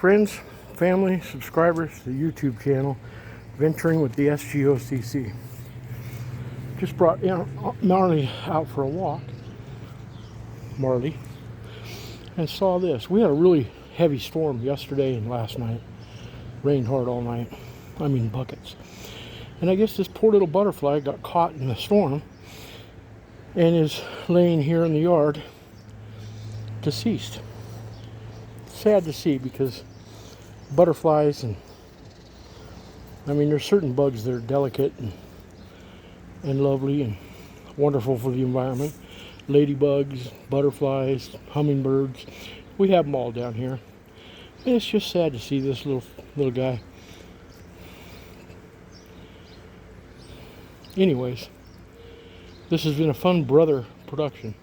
Friends, family, subscribers to the YouTube channel, Venturing with the S.G.O.C.C. Just brought Marley out for a walk, and saw this. We had a really heavy storm yesterday and last night. Rained hard all night. I mean buckets. And I guess this poor little butterfly got caught in the storm and is laying here in the yard deceased. Sad to see, because butterflies, and I mean there's certain bugs that are delicate and lovely and wonderful for the environment. Ladybugs, butterflies, hummingbirds, we have them all down here. And it's just sad to see this little guy. Anyways, this has been a fun brother production.